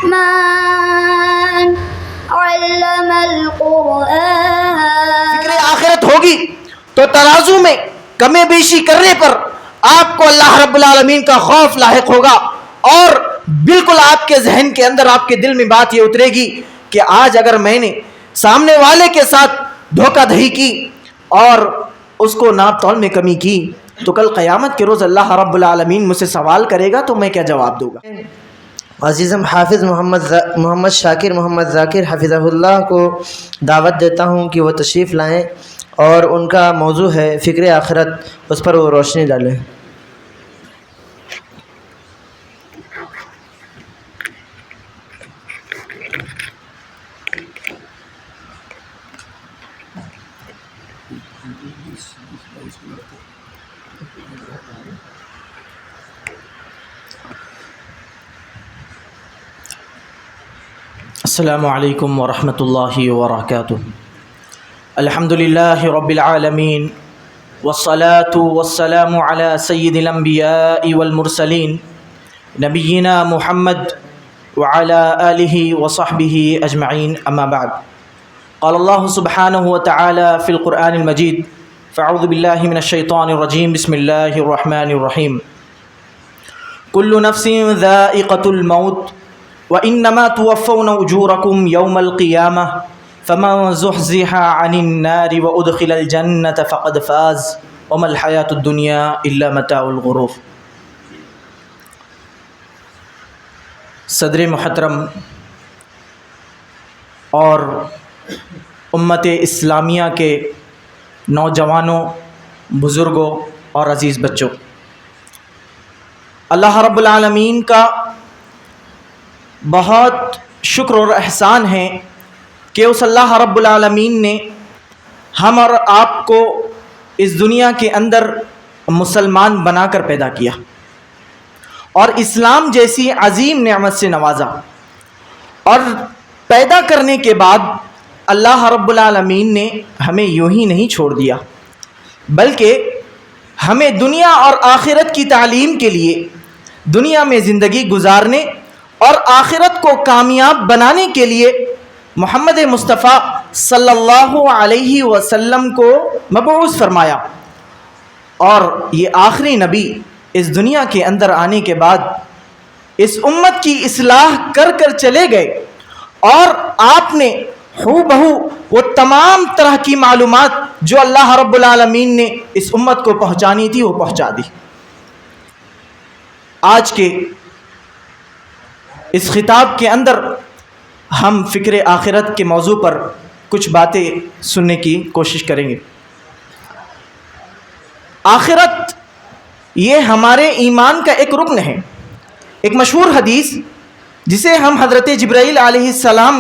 الرحمن علم القرآن. فکر آخرت ہوگی تو ترازو میں کمی بیشی کرنے پر آپ کو اللہ رب العالمین کا خوف لاحق ہوگا، اور بالکل آپ کے ذہن کے اندر، آپ کے دل میں بات یہ اترے گی کہ آج اگر میں نے سامنے والے کے ساتھ دھوکہ دہی کی اور اس کو ناپ تول میں کمی کی تو کل قیامت کے روز اللہ رب العالمین مجھ سے سوال کرے گا تو میں کیا جواب دوں گا. عزیزم حافظ محمد شاکر محمد ذاکر حفظہ اللہ کو دعوت دیتا ہوں کہ وہ تشریف لائیں، اور ان کا موضوع ہے فکر آخرت، اس پر وہ روشنی ڈالیں. السلام علیکم ورحمۃ اللہ وبرکاتہ. الحمد للہ رب العالمین والصلاة والسلام علی سید الانبیاء والمرسلین نبینا محمد وعلی آلہ وصحبہ اجمعین، اما بعد. قال اللہ سبحانہ وتعالی فی القرآن المجید فاعوذ باللہ من الشیطان الرجیم بسم اللہ الرحمن الرحیم. کل نفس ذائقۃ الموت وَإِنَّمَا تُوَفَّوْنَ أُجُورَكُمْ يَوْمَ الْقِيَامَةِ فَمَنْ زُحْزِحَ عَنِ النَّارِ وَأُدْخِلَ الْجَنَّةَ فَقَدْ فَازَ وَمَا الْحَيَاةُ الدُّنْيَا إِلَّا مَتَاعُ الْغُرُورِ. صدر محترم اور امت اسلامیہ کے نوجوانوں، بزرگوں اور عزیز بچوں، اللہ رب العالمین کا بہت شکر اور احسان ہے کہ اس اللہ رب العالمین نے ہم اور آپ کو اس دنیا کے اندر مسلمان بنا کر پیدا کیا اور اسلام جیسی عظیم نعمت سے نوازا، اور پیدا کرنے کے بعد اللہ رب العالمین نے ہمیں یوں ہی نہیں چھوڑ دیا، بلکہ ہمیں دنیا اور آخرت کی تعلیم کے لیے دنیا میں زندگی گزارنے اور آخرت کو کامیاب بنانے کے لیے محمد مصطفیٰ صلی اللہ علیہ وسلم کو مبعوث فرمایا، اور یہ آخری نبی اس دنیا کے اندر آنے کے بعد اس امت کی اصلاح کر کر چلے گئے، اور آپ نے ہو بہو وہ تمام طرح کی معلومات جو اللہ رب العالمین نے اس امت کو پہنچانی تھی وہ پہنچا دی. آج کے اس خطاب کے اندر ہم فکر آخرت کے موضوع پر کچھ باتیں سننے کی کوشش کریں گے. آخرت یہ ہمارے ایمان کا ایک رکن ہے. ایک مشہور حدیث جسے ہم حضرت جبرائیل علیہ السلام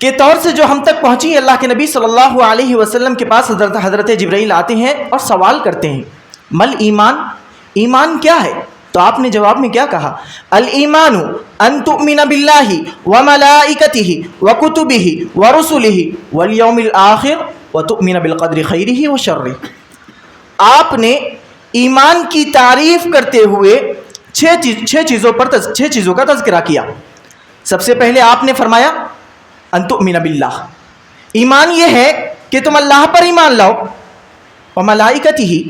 کے طور سے جو ہم تک پہنچی، اللہ کے نبی صلی اللہ علیہ وسلم کے پاس حضرت جبرائیل آتے ہیں اور سوال کرتے ہیں مل ایمان، ایمان کیا ہے؟ تو آپ نے جواب میں کیا کہا؟ الایمان ان تؤمن باللہ وملائکتہ وکتبہ ورسلہ والیوم الآخر وتؤمن بالقدر خیرہ وشرہ. آپ نے ایمان کی تعریف کرتے ہوئے چھ چیزوں کا تذکرہ کیا. سب سے پہلے آپ نے فرمایا ان تؤمن باللہ، ایمان یہ ہے کہ تم اللہ پر ایمان لاؤ، وملائکتہ،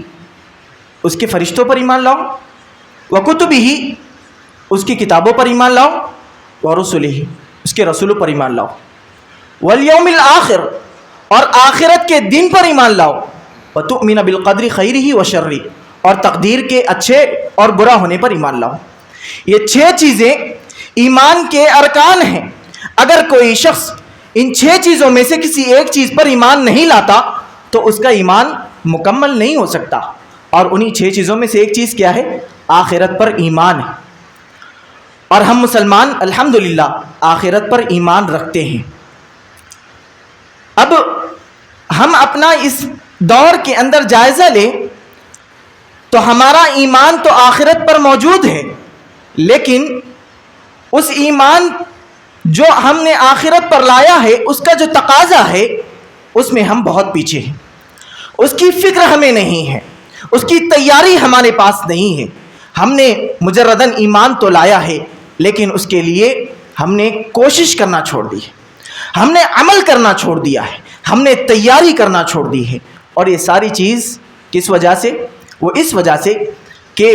اس کے فرشتوں پر ایمان لاؤ، وکتبہ، اس کی کتابوں پر ایمان لاؤ، ورسلہ، اس کے رسولوں پر ایمان لاؤ، والیوم الآخر، اور آخرت کے دن پر ایمان لاؤ، وتؤمن بالقدر خیرہ وشرہ، اور تقدیر کے اچھے اور برا ہونے پر ایمان لاؤ. یہ 6 چیزیں ایمان کے ارکان ہیں. اگر کوئی شخص ان 6 چیزوں میں سے کسی ایک چیز پر ایمان نہیں لاتا تو اس کا ایمان مکمل نہیں ہو سکتا. اور انہی 6 چیزوں میں سے ایک چیز کیا ہے؟ آخرت پر ایمان ہے. اور ہم مسلمان الحمدللہ آخرت پر ایمان رکھتے ہیں. اب ہم اپنا اس دور کے اندر جائزہ لیں تو ہمارا ایمان تو آخرت پر موجود ہے، لیکن اس ایمان جو ہم نے آخرت پر لایا ہے اس کا جو تقاضا ہے اس میں ہم بہت پیچھے ہیں. اس کی فکر ہمیں نہیں ہے، اس کی تیاری ہمارے پاس نہیں ہے. ہم نے مجرداً ایمان تو لایا ہے لیکن اس کے لیے ہم نے کوشش کرنا چھوڑ دی ہے، ہم نے عمل کرنا چھوڑ دیا ہے، ہم نے تیاری کرنا چھوڑ دی ہے. اور یہ ساری چیز کس وجہ سے؟ وہ اس وجہ سے کہ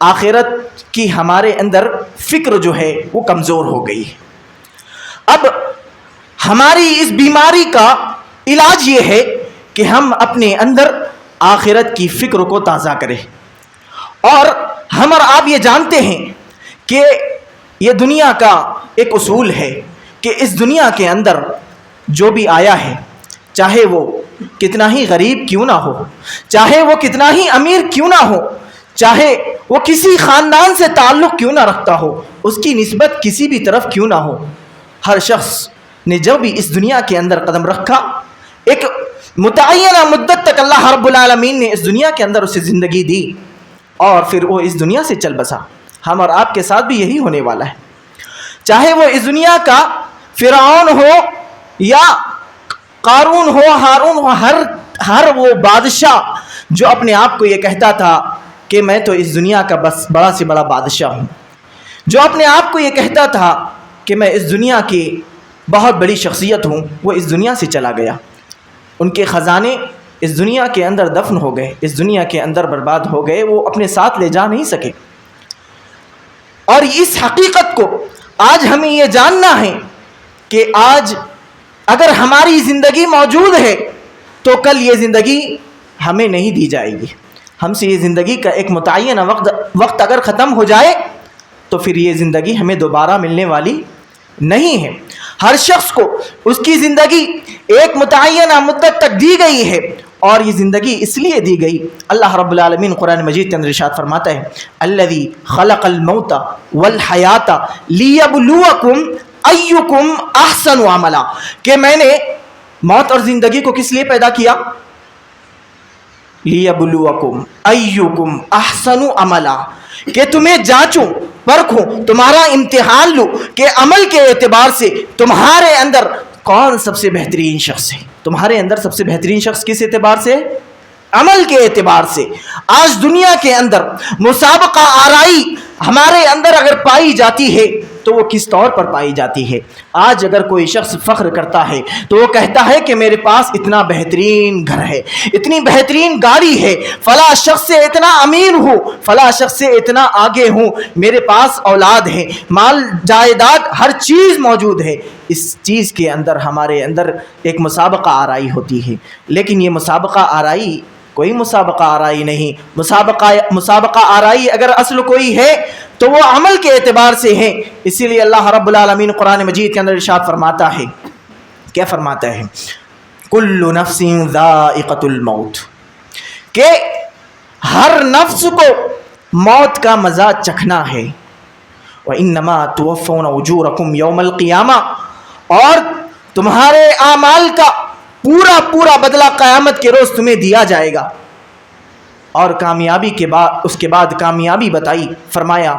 آخرت کی ہمارے اندر فکر جو ہے وہ کمزور ہو گئی ہے. اب ہماری اس بیماری کا علاج یہ ہے کہ ہم اپنے اندر آخرت کی فکر کو تازہ کریں. اور ہم اور آپ یہ جانتے ہیں کہ یہ دنیا کا ایک اصول ہے کہ اس دنیا کے اندر جو بھی آیا ہے، چاہے وہ کتنا ہی غریب کیوں نہ ہو، چاہے وہ کتنا ہی امیر کیوں نہ ہو، چاہے وہ کسی خاندان سے تعلق کیوں نہ رکھتا ہو، اس کی نسبت کسی بھی طرف کیوں نہ ہو، ہر شخص نے جو بھی اس دنیا کے اندر قدم رکھا، ایک متعینہ مدت تک اللہ رب العالمین نے اس دنیا کے اندر اسے زندگی دی اور پھر وہ اس دنیا سے چل بسا. ہم اور آپ کے ساتھ بھی یہی ہونے والا ہے. چاہے وہ اس دنیا کا فرعون ہو یا قارون ہو، ہارون ہو، ہر وہ بادشاہ جو اپنے آپ کو یہ کہتا تھا کہ میں تو اس دنیا کا بس بڑا سے بڑا بادشاہ ہوں، جو اپنے آپ کو یہ کہتا تھا کہ میں اس دنیا کی بہت بڑی شخصیت ہوں، وہ اس دنیا سے چلا گیا. ان کے خزانے اس دنیا کے اندر دفن ہو گئے، اس دنیا کے اندر برباد ہو گئے، وہ اپنے ساتھ لے جا نہیں سکے. اور اس حقیقت کو آج ہمیں یہ جاننا ہے کہ آج اگر ہماری زندگی موجود ہے تو کل یہ زندگی ہمیں نہیں دی جائے گی. ہم سے یہ زندگی کا ایک متعینہ وقت اگر ختم ہو جائے تو پھر یہ زندگی ہمیں دوبارہ ملنے والی نہیں ہے. ہر شخص کو اس کی زندگی ایک متعینہ مدت تک دی گئی ہے، اور یہ زندگی اس لیے دی گئی. اللہ رب العالمین قرآن مجید کے اندر ارشاد فرماتا ہے الذی خلق الموت والحیات لیبلوکم ایکم احسن عملا، کہ میں نے موت اور زندگی کو کس لیے پیدا کیا؟ لیبلوکم ایکم احسن عملا، کہ تمہیں جانچوں پرکھوں، تمہارا امتحان لوں کہ عمل کے اعتبار سے تمہارے اندر کون سب سے بہترین شخص ہے. تمہارے اندر سب سے بہترین شخص کس اعتبار سے؟ عمل کے اعتبار سے. آج دنیا کے اندر مسابقہ آرائی ہمارے اندر اگر پائی جاتی ہے تو وہ کس طور پر پائی جاتی ہے؟ آج اگر کوئی شخص فخر کرتا ہے تو وہ کہتا ہے کہ میرے پاس اتنا بہترین گھر ہے، اتنی بہترین گاڑی ہے، فلاں شخص سے اتنا امیر ہوں، فلاں شخص سے اتنا آگے ہوں، میرے پاس اولاد ہے، مال جائیداد ہر چیز موجود ہے. اس چیز کے اندر ہمارے اندر ایک مسابقہ آرائی ہوتی ہے. لیکن یہ مسابقہ آرائی کوئی مسابقہ آرائی نہیں. مسابقہ آرائی اگر اصل کوئی ہے تو وہ عمل کے اعتبار سے ہے. اسی لیے اللہ رب العالمین قرآن مجید کے اندر ارشاد فرماتا ہے، کیا فرماتا ہے؟ کل نفس ذائقۃ الموت، کہ ہر نفس کو موت کا مزہ چکھنا ہے. وَإِنَّمَا تُوَفَّوْنَ أُجُورَكُمْ يَوْمَ الْقِيَامَةِ، اور تمہارے اعمال کا پورا بدلہ قیامت کے روز تمہیں دیا جائے گا. اور کامیابی کے بعد اس کے بعد کامیابی بتائی، فرمایا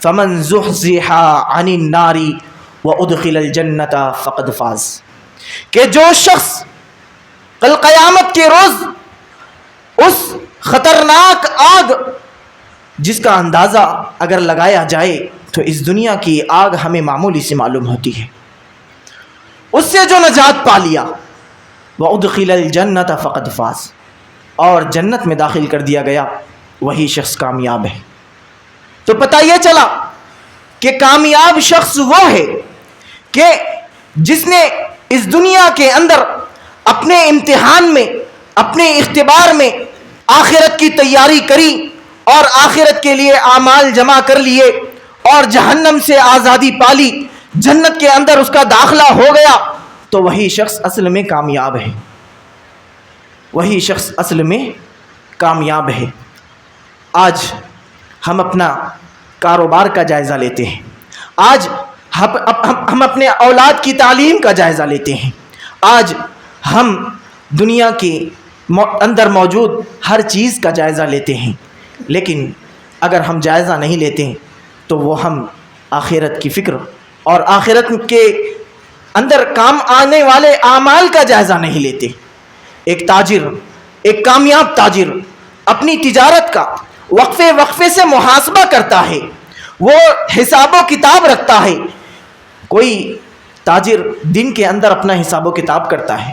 فَمَنْ زُحْزِحَ عَنِ النَّارِ وَأُدْخِلَ الْجَنَّةَ فَقَدْ فَازَ، کہ جو شخص کل قیامت کے روز اس خطرناک آگ جس کا اندازہ اگر لگایا جائے تو اس دنیا کی آگ ہمیں معمولی سی معلوم ہوتی ہے، اس سے جو نجات پا لیا وَأُدْخِلَ الْجَنَّةَ فَقَدْ فَازَ، اور جنت میں داخل کر دیا گیا، وہی شخص کامیاب ہے. تو پتہ یہ چلا کہ کامیاب شخص وہ ہے کہ جس نے اس دنیا کے اندر اپنے امتحان میں، اپنے اختبار میں آخرت کی تیاری کری اور آخرت کے لیے اعمال جمع کر لیے اور جہنم سے آزادی پالی، جنت کے اندر اس کا داخلہ ہو گیا، تو وہی شخص اصل میں کامیاب ہے. وہی شخص اصل میں کامیاب ہے. آج ہم اپنا کاروبار کا جائزہ لیتے ہیں، آج ہم اپنے اولاد کی تعلیم کا جائزہ لیتے ہیں، آج ہم دنیا کے اندر موجود ہر چیز کا جائزہ لیتے ہیں. لیکن اگر ہم جائزہ نہیں لیتے تو وہ ہم آخرت کی فکر اور آخرت کے اندر کام آنے والے اعمال کا جائزہ نہیں لیتے. ایک تاجر، ایک کامیاب تاجر اپنی تجارت کا وقفے سے محاسبہ کرتا ہے. وہ حساب و کتاب رکھتا ہے. کوئی تاجر دن کے اندر اپنا حساب و کتاب کرتا ہے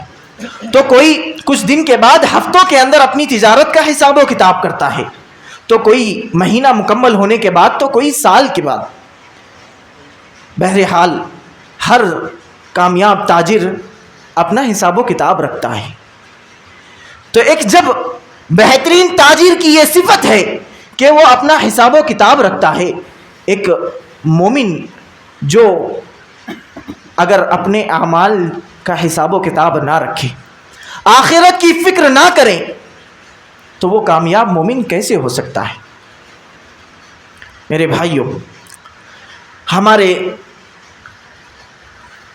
تو کوئی کچھ دن کے بعد ہفتوں کے اندر اپنی تجارت کا حساب و کتاب کرتا ہے, تو کوئی مہینہ مکمل ہونے کے بعد, تو کوئی سال کے بعد. بہرحال ہر کامیاب تاجر اپنا حساب و کتاب رکھتا ہے. تو ایک جب بہترین تاجر کی یہ صفت ہے کہ وہ اپنا حساب و کتاب رکھتا ہے, ایک مومن جو اگر اپنے اعمال کا حساب و کتاب نہ رکھے, آخرت کی فکر نہ کریں, تو وہ کامیاب مومن کیسے ہو سکتا ہے؟ میرے بھائیوں, ہمارے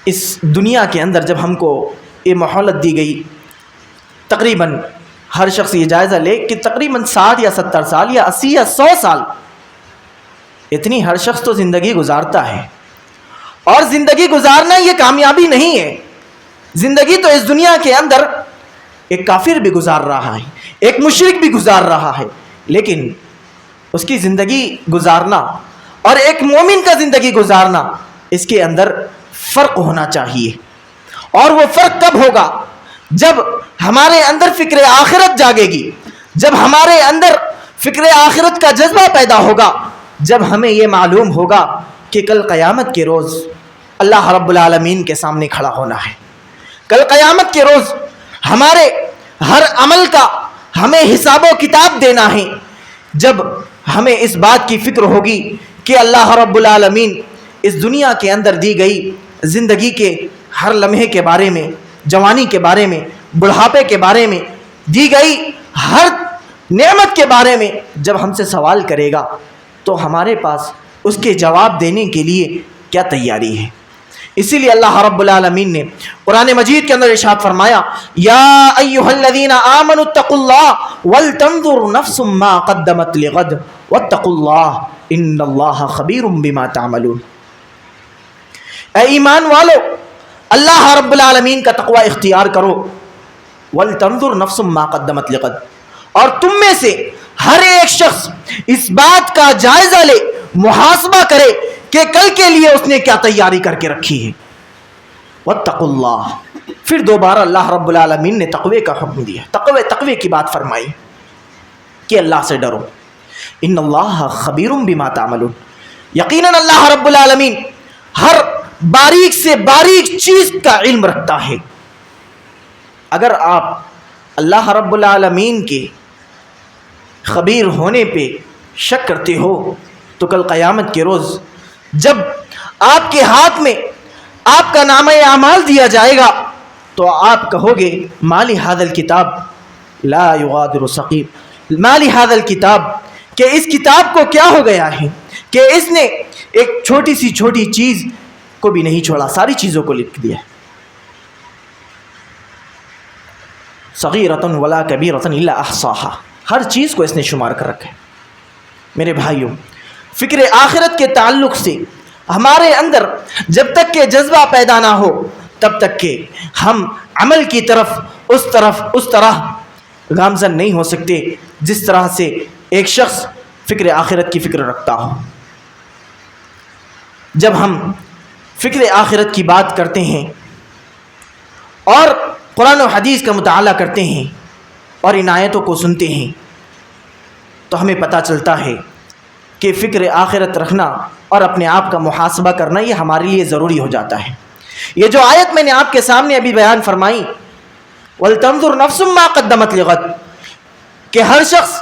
اس دنیا کے اندر جب ہم کو یہ مہلت دی گئی, تقریباً ہر شخص یہ جائزہ لے کہ تقریباً 60 یا 70 سال یا 80 یا 100 سال اتنی ہر شخص تو زندگی گزارتا ہے. اور زندگی گزارنا یہ کامیابی نہیں ہے. زندگی تو اس دنیا کے اندر ایک کافر بھی گزار رہا ہے, ایک مشرک بھی گزار رہا ہے, لیکن اس کی زندگی گزارنا اور ایک مومن کا زندگی گزارنا, اس کے اندر فرق ہونا چاہیے. اور وہ فرق کب ہوگا؟ جب ہمارے اندر فکر آخرت جاگے گی, جب ہمارے اندر فکر آخرت کا جذبہ پیدا ہوگا, جب ہمیں یہ معلوم ہوگا کہ کل قیامت کے روز اللہ رب العالمین کے سامنے کھڑا ہونا ہے. کل قیامت کے روز ہمارے ہر عمل کا ہمیں حساب و کتاب دینا ہے. جب ہمیں اس بات کی فکر ہوگی کہ اللہ رب العالمین اس دنیا کے اندر دی گئی زندگی کے ہر لمحے کے بارے میں, جوانی کے بارے میں, بڑھاپے کے بارے میں, دی گئی ہر نعمت کے بارے میں جب ہم سے سوال کرے گا, تو ہمارے پاس اس کے جواب دینے کے لیے کیا تیاری ہے؟ اسی لیے اللہ رب العالمین نے قرآن مجید کے اندر ارشاد فرمایا, یا ایھا الذین آمنوا اتقوا اللہ ولتنظر نفس ما قدمت لغد واتقوا اللہ ان اللہ خبیر بما تعملون. اے ایمان والو, اللہ رب العالمین کا تقوی اختیار کرو. ولتنظر نفس ما قدمت لغد, اور تم میں سے ہر ایک شخص اس بات کا جائزہ لے, محاسبہ کرے کہ کل کے لیے اس نے کیا تیاری کر کے رکھی ہے. واتقوا اللہ, پھر دوبارہ اللہ رب العالمین نے تقوی کا حکم دیا, تقوی کی بات فرمائی کہ اللہ سے ڈرو. ان اللہ خبیر بما تعملون, یقیناً اللہ رب العالمین ہر باریک سے باریک چیز کا علم رکھتا ہے. اگر آپ اللہ رب العالمین کے خبیر ہونے پہ شک کرتے ہو, تو کل قیامت کے روز جب آپ کے ہاتھ میں آپ کا نامہ اعمال دیا جائے گا, تو آپ کہو گے مالی ھذا الکتاب لا یغادر صغیر, مالی ھذا الکتاب, کہ اس کتاب کو کیا ہو گیا ہے کہ اس نے ایک چھوٹی سی چھوٹی چیز کو بھی نہیں چھوڑا, ساری چیزوں کو لکھ دیا. صغیرۃ ولا کبیرۃ الا احصاها, ہر چیز کو اس نے شمار کر رکھا ہے. میرے بھائیوں, فکر آخرت کے تعلق سے ہمارے اندر جب تک کہ جذبہ پیدا نہ ہو, تب تک کہ ہم عمل کی طرف اس طرح گامزن نہیں ہو سکتے جس طرح سے ایک شخص فکر آخرت کی فکر رکھتا ہو. جب ہم فکر آخرت کی بات کرتے ہیں اور قرآن و حدیث کا مطالعہ کرتے ہیں اور ان آیتوں کو سنتے ہیں, تو ہمیں پتہ چلتا ہے کہ فکر آخرت رکھنا اور اپنے آپ کا محاسبہ کرنا یہ ہمارے لیے ضروری ہو جاتا ہے. یہ جو آیت میں نے آپ کے سامنے ابھی بیان فرمائی, وَلْتَنْظُرْ نَفْسٌ مَا قَدَّمَتْ لِغَدٍ, کہ ہر شخص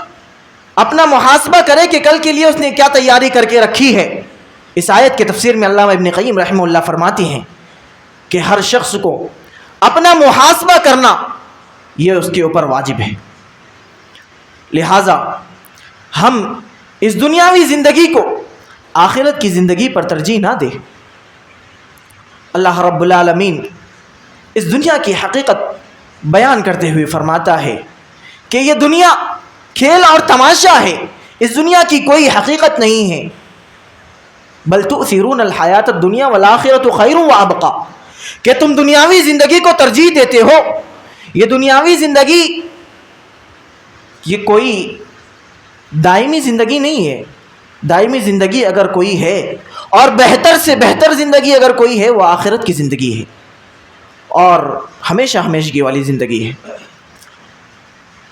اپنا محاسبہ کرے کہ کل کے لیے اس نے کیا تیاری کر کے رکھی ہے. اس آیت کے تفسیر میں علامہ ابن قیم رحمہ اللہ فرماتے ہیں کہ ہر شخص کو اپنا محاسبہ کرنا یہ اس کے اوپر واجب ہے. لہٰذا ہم اس دنیاوی زندگی کو آخرت کی زندگی پر ترجیح نہ دیں. اللہ رب العالمین اس دنیا کی حقیقت بیان کرتے ہوئے فرماتا ہے کہ یہ دنیا کھیل اور تماشا ہے, اس دنیا کی کوئی حقیقت نہیں ہے. بل تؤثرون الحیات الدنیا والآخرۃ خیر وابقی, کہ تم دنیاوی زندگی کو ترجیح دیتے ہو. یہ دنیاوی زندگی یہ کوئی دائمی زندگی نہیں ہے, دائمی زندگی اگر کوئی ہے اور بہتر سے بہتر زندگی اگر کوئی ہے وہ آخرت کی زندگی ہے اور ہمیشہ ہمیشگی والی زندگی ہے۔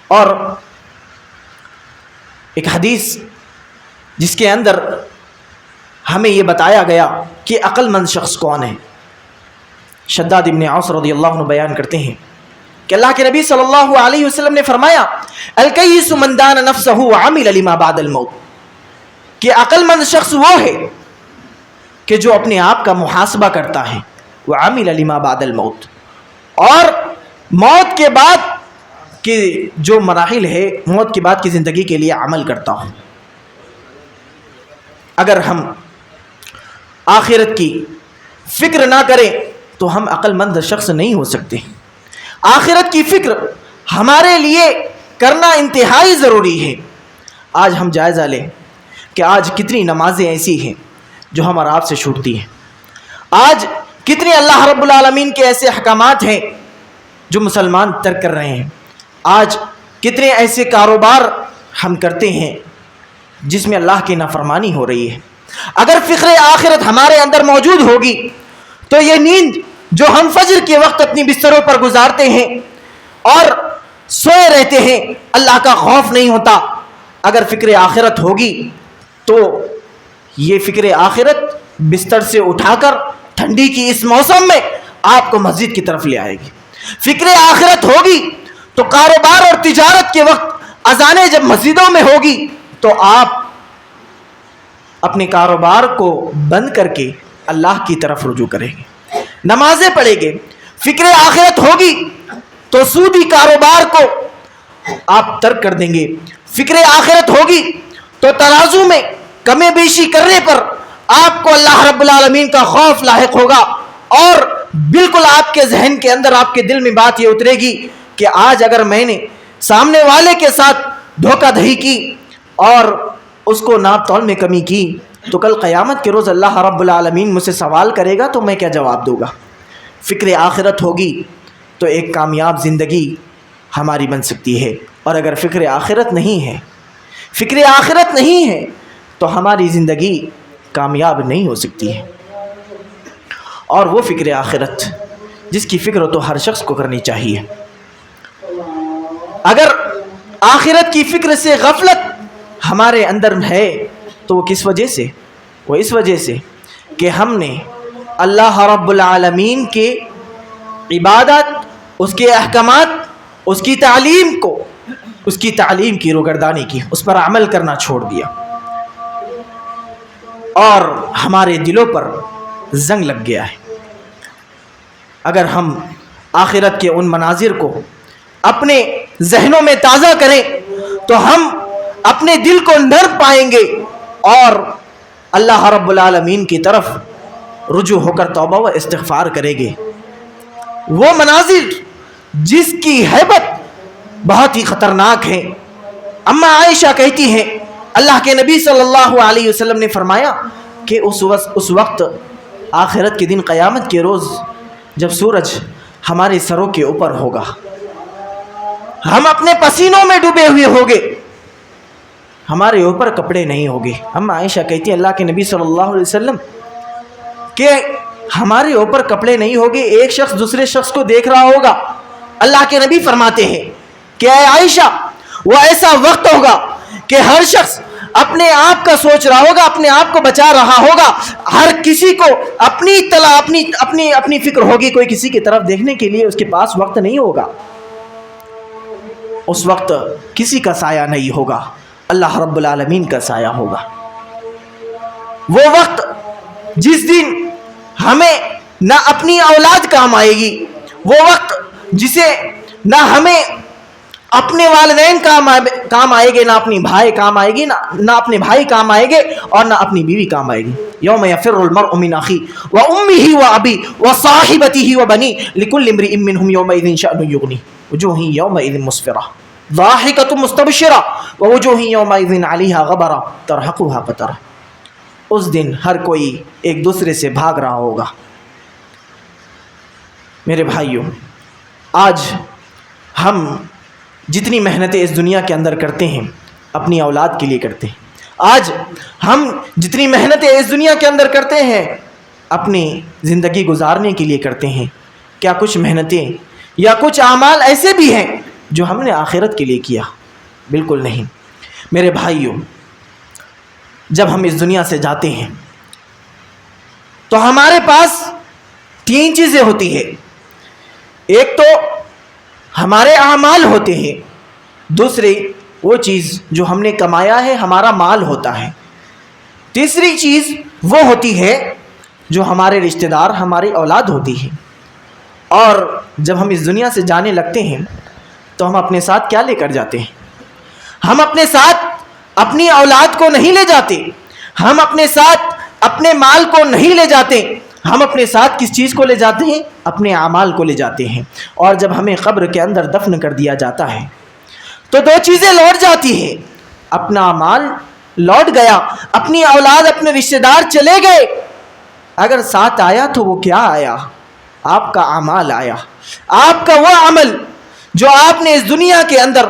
اور ایک حدیث جس کے اندر ہمیں یہ بتایا گیا کہ عقل مند شخص کون ہے، شداد ابن اوس رضی اللہ عنہ بیان کرتے ہیں کہ اللہ کے نبی صلی اللہ علیہ وسلم نے فرمایا الکیس من دان نفسہ وعمل لما بعد الموت، کہ عقل مند شخص وہ ہے کہ جو اپنے آپ کا محاسبہ کرتا ہے، وعمل لما بعد الموت، اور موت کے بعد کہ جو مراحل ہے، موت کے بعد کی زندگی کے لیے عمل کرتا ہوں۔ اگر ہم آخرت کی فکر نہ کریں تو ہم عقل مند شخص نہیں ہو سکتے۔ آخرت کی فکر ہمارے لیے کرنا انتہائی ضروری ہے۔ آج ہم جائزہ لیں کہ آج کتنی نمازیں ایسی ہیں جو ہم اور آپ سے چھوٹتی ہیں، آج کتنے اللہ رب العالمین کے ایسے احکامات ہیں جو مسلمان ترک کر رہے ہیں، آج کتنے ایسے کاروبار ہم کرتے ہیں جس میں اللہ کی نافرمانی ہو رہی ہے۔ اگر فکر آخرت ہمارے اندر موجود ہوگی تو یہ نیند جو ہم فجر کے وقت اپنی بستروں پر گزارتے ہیں اور سوئے رہتے ہیں، اللہ کا خوف نہیں ہوتا۔ اگر فکر آخرت ہوگی تو یہ فکر آخرت بستر سے اٹھا کر ٹھنڈی کی اس موسم میں آپ کو مسجد کی طرف لے آئے گی۔ فکر آخرت ہوگی تو کاروبار اور تجارت کے وقت اذانیں جب مسجدوں میں ہوگی تو آپ اپنے کاروبار کو بند کر کے اللہ کی طرف رجوع کریں گے، نمازیں پڑھیں گے۔ فکر آخرت ہوگی تو سودی کاروبار کو آپ ترک کر دیں گے۔ فکر آخرت ہوگی تو ترازو میں کمی بیشی کرنے پر آپ کو اللہ رب العالمین کا خوف لاحق ہوگا، اور بالکل آپ کے ذہن کے اندر، آپ کے دل میں بات یہ اترے گی کہ آج اگر میں نے سامنے والے کے ساتھ دھوکہ دہی کی اور اس کو ناپ تول میں کمی کی تو کل قیامت کے روز اللہ رب العالمین مجھ سے سوال کرے گا تو میں کیا جواب دوں گا۔ فکر آخرت ہوگی تو ایک کامیاب زندگی ہماری بن سکتی ہے، اور اگر فکر آخرت نہیں ہے، فکر آخرت نہیں ہے تو ہماری زندگی کامیاب نہیں ہو سکتی ہے۔ اور وہ فکر آخرت جس کی فکر تو ہر شخص کو کرنی چاہیے۔ اگر آخرت کی فکر سے غفلت ہمارے اندر ہے تو وہ کس وجہ سے؟ وہ اس وجہ سے کہ ہم نے اللہ رب العالمین کے عبادت، اس کے احکامات، اس کی تعلیم کو، اس کی تعلیم کی روگردانی کی، اس پر عمل کرنا چھوڑ دیا، اور ہمارے دلوں پر زنگ لگ گیا ہے۔ اگر ہم آخرت کے ان مناظر کو اپنے ذہنوں میں تازہ کریں تو ہم اپنے دل کو نرم پائیں گے اور اللہ رب العالمین کی طرف رجوع ہو کر توبہ و استغفار کریں گے۔ وہ مناظر جس کی ہیبت بہت ہی خطرناک ہے۔ اما عائشہ کہتی ہیں اللہ کے نبی صلی اللہ علیہ وسلم نے فرمایا کہ اس وقت آخرت کے دن، قیامت کے روز، جب سورج ہمارے سروں کے اوپر ہوگا، ہم اپنے پسینوں میں ڈوبے ہوئے ہوگے، ہمارے اوپر کپڑے نہیں ہوگے۔ اما عائشہ کہتی ہے اللہ کے نبی صلی اللہ علیہ وسلم کہ ہمارے اوپر کپڑے نہیں ہوگے، ایک شخص دوسرے شخص کو دیکھ رہا ہوگا۔ اللہ کے نبی فرماتے ہیں کہ اے عائشہ، وہ ایسا وقت ہوگا کہ ہر شخص اپنے آپ کا سوچ رہا ہوگا، اپنے آپ کو بچا رہا ہوگا، ہر کسی کو اپنی اطلاع، اپنی فکر ہوگی، کوئی کسی کی طرف دیکھنے کے لیے اس کے پاس وقت نہیں ہوگا۔ اس وقت کسی کا سایہ نہیں ہوگا، اللہ رب العالمین کا سایہ ہوگا۔ وہ وقت جس دن ہمیں نہ اپنی اولاد کام آئے گی، وہ وقت جسے نہ ہمیں اپنے والدین کام آئے گے، نہ اپنی بھائی کام آئے گی، نہ اپنے بھائی کام آئے گے، اور نہ اپنی بیوی کام آئے گی۔ یوم یفر المرء من اخیہ وامہ وابی وصاحبتہ وبنی لکل امرئ منہم یومئذ شأن یغنی وجوہ یومئذ مسفرہ ضاحکۃ مستبشرہ ووجوہ یومئذ علیہا غبرہ ترہقها قترہ۔ اس دن ہر کوئی ایک دوسرے سے بھاگ رہا ہوگا۔ میرے بھائیوں، آج ہم جتنی محنتیں اس دنیا کے اندر کرتے ہیں اپنی اولاد کے لیے کرتے ہیں، آج ہم جتنی محنتیں اس دنیا کے اندر کرتے ہیں اپنی زندگی گزارنے کے لیے کرتے ہیں، کیا کچھ محنتیں یا کچھ اعمال ایسے بھی ہیں جو ہم نے آخرت کے لیے کیا؟ بالکل نہیں۔ میرے بھائیوں، جب ہم اس دنیا سے جاتے ہیں تو ہمارے پاس 3 چیزیں ہوتی ہیں۔ ایک تو ہمارے اعمال ہوتے ہیں، دوسری وہ چیز جو ہم نے کمایا ہے، ہمارا مال ہوتا ہے، تیسری چیز وہ ہوتی ہے جو ہمارے رشتہ دار، ہماری اولاد ہوتی ہے۔ اور جب ہم اس دنیا سے جانے لگتے ہیں تو ہم اپنے ساتھ کیا لے کر جاتے ہیں؟ ہم اپنے ساتھ اپنی اولاد کو نہیں لے جاتے، ہم اپنے ساتھ اپنے مال کو نہیں لے جاتے، ہم اپنے ساتھ کس چیز کو لے جاتے ہیں؟ اپنے اعمال کو لے جاتے ہیں۔ اور جب ہمیں قبر کے اندر دفن کر دیا جاتا ہے تو 2 چیزیں لوٹ جاتی ہیں، اپنا مال لوٹ گیا، اپنی اولاد، اپنے رشتہ دار چلے گئے۔ اگر ساتھ آیا تو وہ کیا آیا؟ آپ کا اعمال آیا، آپ کا وہ عمل جو آپ نے اس دنیا کے اندر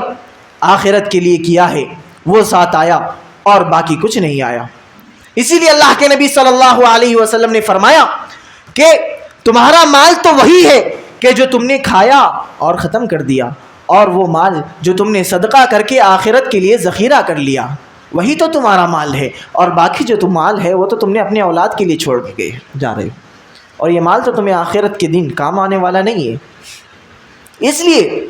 آخرت کے لیے کیا ہے وہ ساتھ آیا، اور باقی کچھ نہیں آیا۔ اسی لیے اللہ کے نبی صلی اللہ علیہ وسلم نے فرمایا کہ تمہارا مال تو وہی ہے کہ جو تم نے کھایا اور ختم کر دیا، اور وہ مال جو تم نے صدقہ کر کے آخرت کے لیے ذخیرہ کر لیا، وہی تو تمہارا مال ہے، اور باقی جو تم مال ہے وہ تو تم نے اپنے اولاد کے لیے چھوڑ کے جا رہے ہو، اور یہ مال تو تمہیں آخرت کے دن کام آنے والا نہیں ہے۔ اس لیے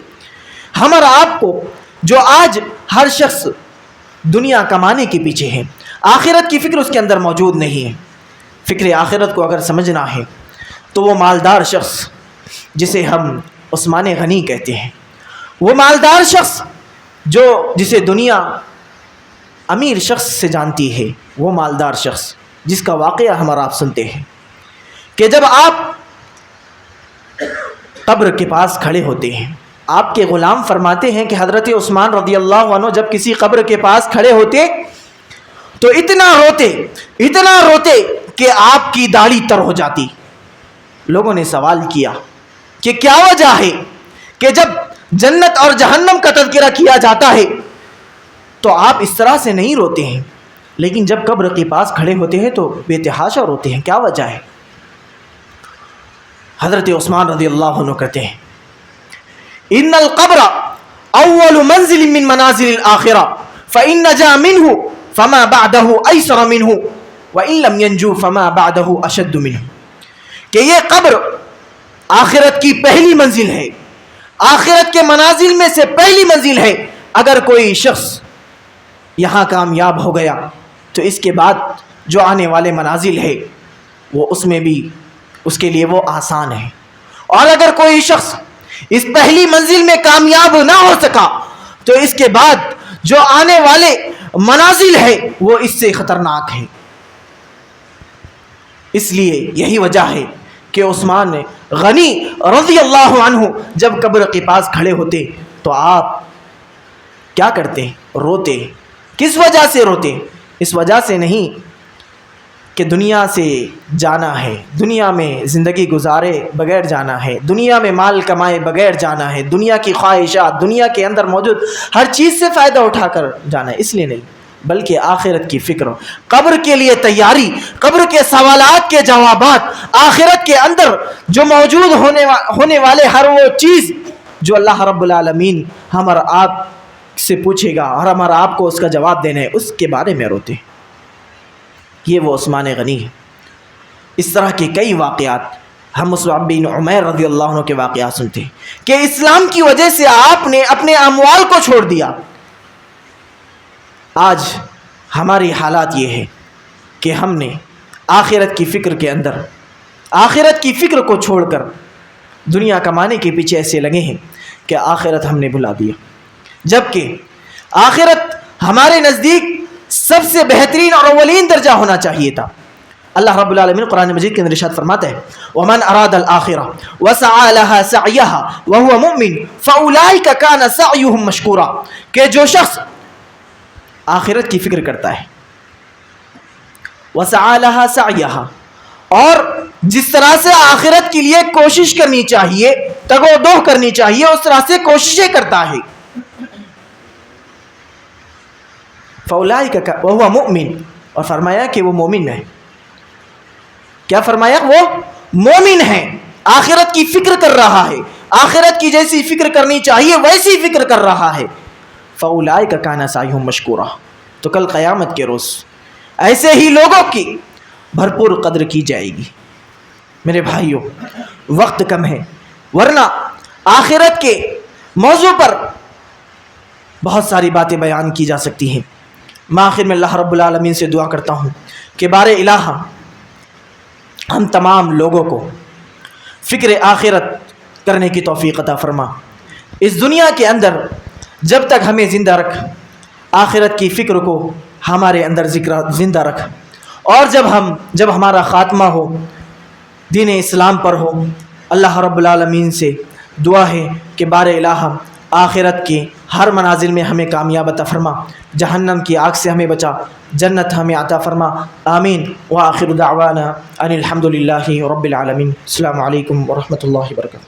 ہم اور آپ کو، جو آج ہر شخص دنیا کمانے کے پیچھے ہے، آخرت کی فکر اس کے اندر موجود نہیں ہے۔ فکر آخرت کو اگر سمجھنا ہے تو وہ مالدار شخص جسے ہم عثمان غنی کہتے ہیں، وہ مالدار شخص جسے دنیا امیر شخص سے جانتی ہے، وہ مالدار شخص جس کا واقعہ ہم اور آپ سنتے ہیں کہ جب آپ قبر کے پاس کھڑے ہوتے ہیں، آپ کے غلام فرماتے ہیں کہ حضرت عثمان رضی اللہ عنہ جب کسی قبر کے پاس کھڑے ہوتے تو اتنا روتے کہ آپ کی داڑھی تر ہو جاتی۔ لوگوں نے سوال کیا کہ کیا وجہ ہے کہ جب جنت اور جہنم کا تذکرہ کیا جاتا ہے تو آپ اس طرح سے نہیں روتے ہیں، لیکن جب قبر کے پاس کھڑے ہوتے ہیں تو بے تحاشا روتے ہیں؟ کیا وجہ ہے؟ حضرت عثمان رضی اللہ عنہ کہتے ہیں ان القبر اول منزل من منازل الاخرہ فان نجا منه فما بعده ایسر منه وان لم ينجو فما بعده اشد منه، کہ یہ قبر آخرت کی پہلی منزل ہے، آخرت کے منازل میں سے پہلی منزل ہے۔ اگر کوئی شخص یہاں کامیاب ہو گیا تو اس کے بعد جو آنے والے منازل ہے وہ اس میں بھی اس کے لیے وہ آسان ہے، اور اگر کوئی شخص اس پہلی منزل میں کامیاب نہ ہو سکا تو اس کے بعد جو آنے والے منازل ہے وہ اس سے خطرناک ہے۔ اس لیے یہی وجہ ہے کہ عثمان غنی رضی اللہ عنہ جب قبر کے پاس کھڑے ہوتے تو آپ کیا کرتے؟ روتے۔ کس وجہ سے روتے؟ اس وجہ سے نہیں کہ دنیا سے جانا ہے، دنیا میں زندگی گزارے بغیر جانا ہے، دنیا میں مال کمائے بغیر جانا ہے، دنیا کی خواہشات، دنیا کے اندر موجود ہر چیز سے فائدہ اٹھا کر جانا ہے، اس لیے نہیں، بلکہ آخرت کی فکر، قبر کے لیے تیاری، قبر کے سوالات کے جوابات، آخرت کے اندر جو موجود ہونے والے ہر وہ چیز جو اللہ رب العالمین ہم اور آپ سے پوچھے گا اور ہم اور آپ کو اس کا جواب دینا ہے، اس کے بارے میں روتے ہیں۔ یہ وہ عثمان غنی ہے۔ اس طرح کے کئی واقعات ہم مصعب بن عمیر رضی اللہ عنہ کے واقعات سنتے ہیں کہ اسلام کی وجہ سے آپ نے اپنے اموال کو چھوڑ دیا۔ آج ہماری حالات یہ ہے کہ ہم نے آخرت کی فکر کے اندر آخرت کی فکر کو چھوڑ کر دنیا کمانے کے پیچھے ایسے لگے ہیں کہ آخرت ہم نے بھلا دیا، جبکہ آخرت ہمارے نزدیک سب سے بہترین اور اولین درجہ ہونا چاہیے تھا۔ اللہ رب العالمین قرآن مجید کے اندر ارشاد فرماتا ہے وَمَنْ أَرَادَ الْآخِرَةَ وَسَعَى لَهَا سَعْيَهَا وَهُوَ مُؤْمِنٌ فَأُولَٰئِكَ كَانَ سَعْيُهُمْ مَشْكُورًا، کہ جو شخص آخرت کی فکر کرتا ہے، وَسَعَى لَهَا سَعْيَهَا، اور جس طرح سے آخرت کے لیے کوشش کرنی چاہیے، تگ و دو کرنی چاہیے، اس طرح سے کوششیں کرتا ہے، فَأُولَٰئِكَ وَهُوَ مُؤْمِن، اور فرمایا کہ وہ مومن ہے. کیا فرمایا؟ وہ مومن ہے، آخرت کی فکر کر رہا ہے، آخرت کی جیسی فکر کرنی چاہیے ویسی فکر کر رہا ہے. فَأُولَٰئِكَ كَانَ سَعْيُهُم مَشْكُورًا، تو کل قیامت کے روز ایسے ہی لوگوں کی بھرپور قدر کی جائے گی. میرے بھائیوں، وقت کم ہے، ورنہ آخرت کے موضوع پر بہت ساری باتیں بیان کی جا سکتی ہیں. میں آخر میں اللہ رب العالمین سے دعا کرتا ہوں کہ بار الہ ہم تمام لوگوں کو فکر آخرت کرنے کی توفیق عطا فرما. اس دنیا کے اندر جب تک ہمیں زندہ رکھ، آخرت کی فکر کو ہمارے اندر زندہ رکھ، اور جب ہمارا خاتمہ ہو دین اسلام پر ہو، اللہ رب العالمین سے دعا ہے کہ بار الہ آخرت کے ہر منازل میں ہمیں کامیاب عطا فرما، جہنم کی آگ سے ہمیں بچا، جنت ہمیں عطا فرما. آمین. وآخر دعوانا ان الحمد للہ رب العالمین. السلام علیکم ورحمۃ اللہ وبرکاتہ.